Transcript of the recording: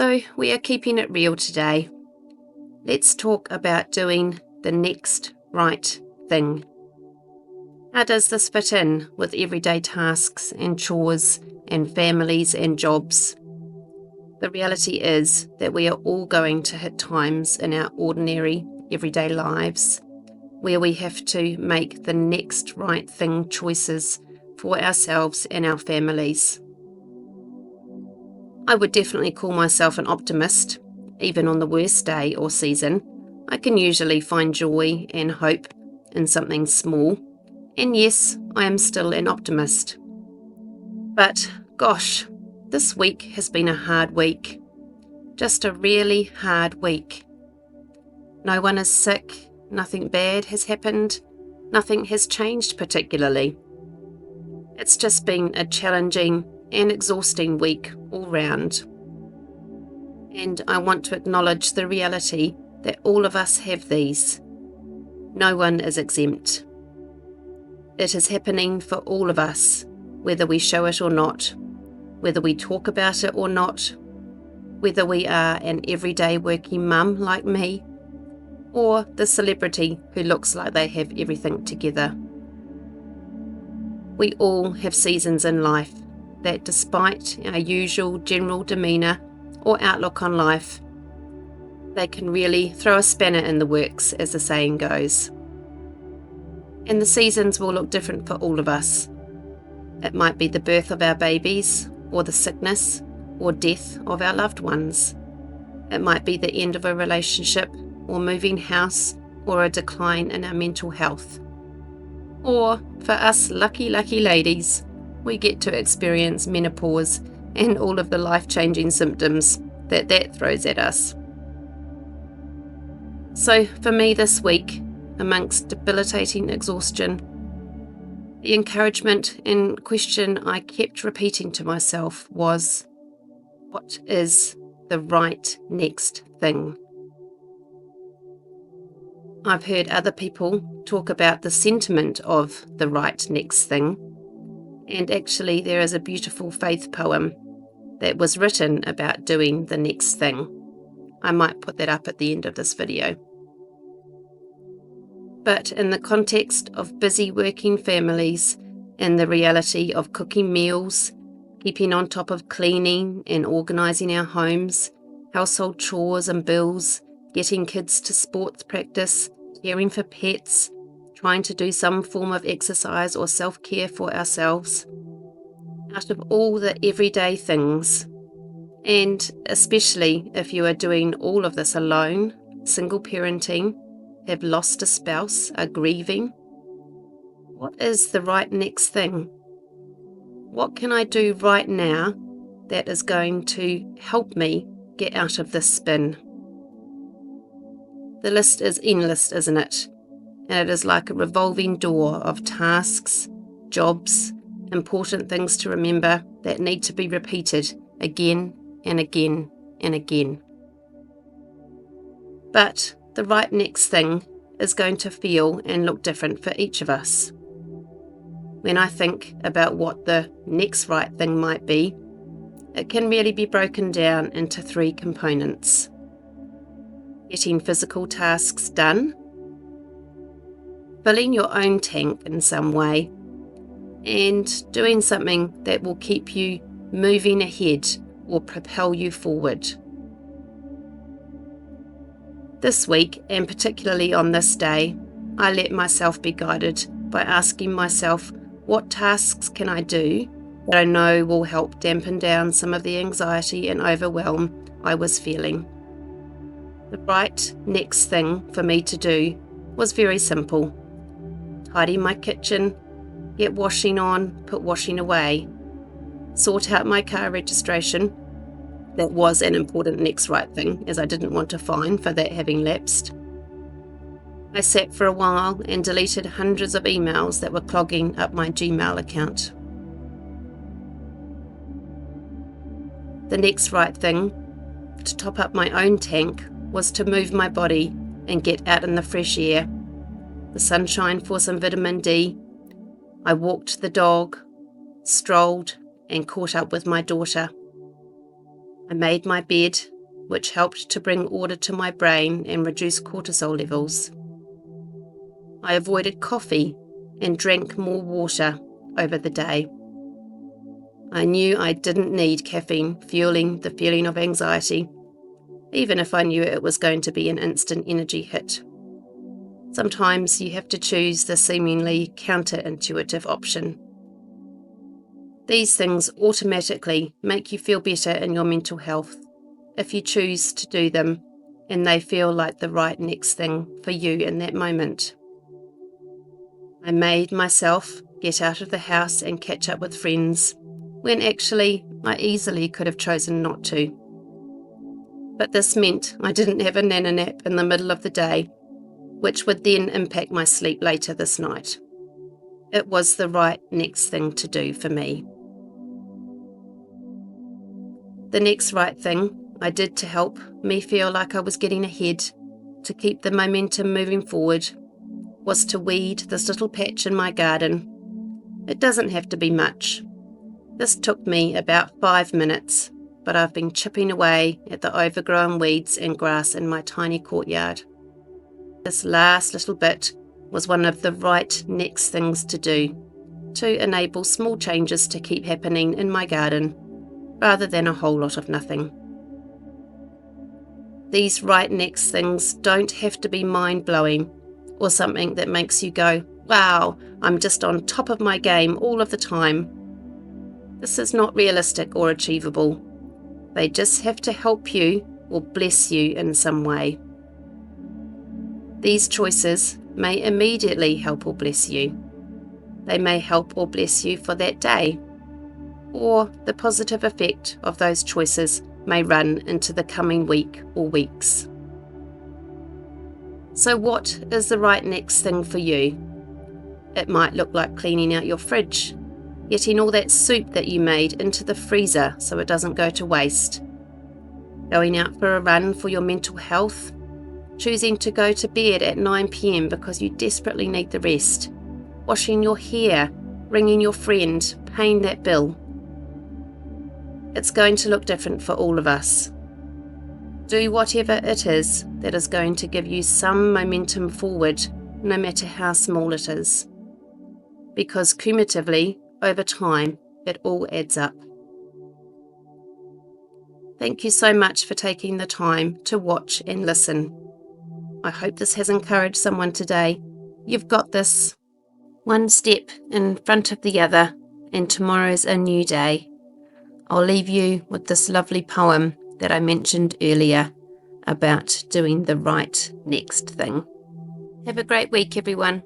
So we are keeping it real today. Let's talk about doing the next right thing. How does this fit in with everyday tasks and chores and families and jobs? The reality is that we are all going to hit times in our ordinary, everyday lives where we have to make the next right thing choices for ourselves and our families. I would definitely call myself an optimist. Even on the worst day or season, I can usually find joy and hope in something small. And yes, I am still an optimist. But gosh, this week has been a hard week. Just a really hard week. No one is sick, nothing bad has happened, nothing has changed particularly. It's just been a challenging and exhausting week all round. And I want to acknowledge the reality that all of us have these. No one is exempt. It is happening for all of us, whether we show it or not, whether we talk about it or not, whether we are an everyday working mum like me, or the celebrity who looks like they have everything together. We all have seasons in life that, despite our usual general demeanour or outlook on life, they can really throw a spanner in the works, as the saying goes. And the seasons will look different for all of us. It might be the birth of our babies, or the sickness or death of our loved ones. It might be the end of a relationship, or moving house, or a decline in our mental health. Or, for us lucky ladies, we get to experience menopause and all of the life-changing symptoms that throws at us. So for me this week, amongst debilitating exhaustion, the encouragement and question I kept repeating to myself was, what is the right next thing? I've heard other people talk about the sentiment of the right next thing, and actually there is a beautiful faith poem that was written about doing the next thing. I might put that up at the end of this video. But in the context of busy working families and the reality of cooking meals, keeping on top of cleaning and organising our homes, household chores and bills, getting kids to sports practice, caring for pets, trying to do some form of exercise or self-care for ourselves. Out of all the everyday things, and especially if you are doing all of this alone, single parenting, have lost a spouse, are grieving, what is the right next thing? What can I do right now that is going to help me get out of this spin? The list is endless, isn't it? And it is like a revolving door of tasks, jobs, important things to remember that need to be repeated again and again and again. But the right next thing is going to feel and look different for each of us. When I think about what the next right thing might be, it can really be broken down into 3 components. Getting physical tasks done, filling your own tank in some way, and doing something that will keep you moving ahead or propel you forward. This week, and particularly on this day, I let myself be guided by asking myself, what tasks can I do that I know will help dampen down some of the anxiety and overwhelm I was feeling? The right next thing for me to do was very simple. Tidy my kitchen, get washing on, put washing away, sort out my car registration. That was an important next right thing, as I didn't want a fine for that having lapsed. I sat for a while and deleted hundreds of emails that were clogging up my Gmail account. The next right thing, to top up my own tank, was to move my body and get out in the fresh air, the sunshine for some vitamin D. I walked the dog, strolled, and caught up with my daughter. I made my bed, which helped to bring order to my brain and reduce cortisol levels. I avoided coffee and drank more water over the day. I knew I didn't need caffeine fueling the feeling of anxiety, even if I knew it was going to be an instant energy hit. Sometimes you have to choose the seemingly counterintuitive option. These things automatically make you feel better in your mental health if you choose to do them and they feel like the right next thing for you in that moment. I made myself get out of the house and catch up with friends, when actually I easily could have chosen not to. But this meant I didn't have a nana nap in the middle of the day, which would then impact my sleep later this night. It was the right next thing to do for me. The next right thing I did to help me feel like I was getting ahead, to keep the momentum moving forward, was to weed this little patch in my garden. It doesn't have to be much. This took me about 5 minutes, but I've been chipping away at the overgrown weeds and grass in my tiny courtyard. This last little bit was one of the right next things to do, to enable small changes to keep happening in my garden, rather than a whole lot of nothing. These right next things don't have to be mind-blowing or something that makes you go, wow, I'm just on top of my game all of the time. This is not realistic or achievable. They just have to help you or bless you in some way. These choices may immediately help or bless you. They may help or bless you for that day, or the positive effect of those choices may run into the coming week or weeks. So what is the right next thing for you? It might look like cleaning out your fridge, getting all that soup that you made into the freezer so it doesn't go to waste, going out for a run for your mental health, choosing to go to bed at 9 p.m. because you desperately need the rest, washing your hair, ringing your friend, paying that bill. It's going to look different for all of us. Do whatever it is that is going to give you some momentum forward, no matter how small it is. Because cumulatively, over time, it all adds up. Thank you so much for taking the time to watch and listen. I hope this has encouraged someone today. You've got this. One step in front of the other, and tomorrow's a new day. I'll leave you with this lovely poem that I mentioned earlier about doing the right next thing. Have a great week, everyone.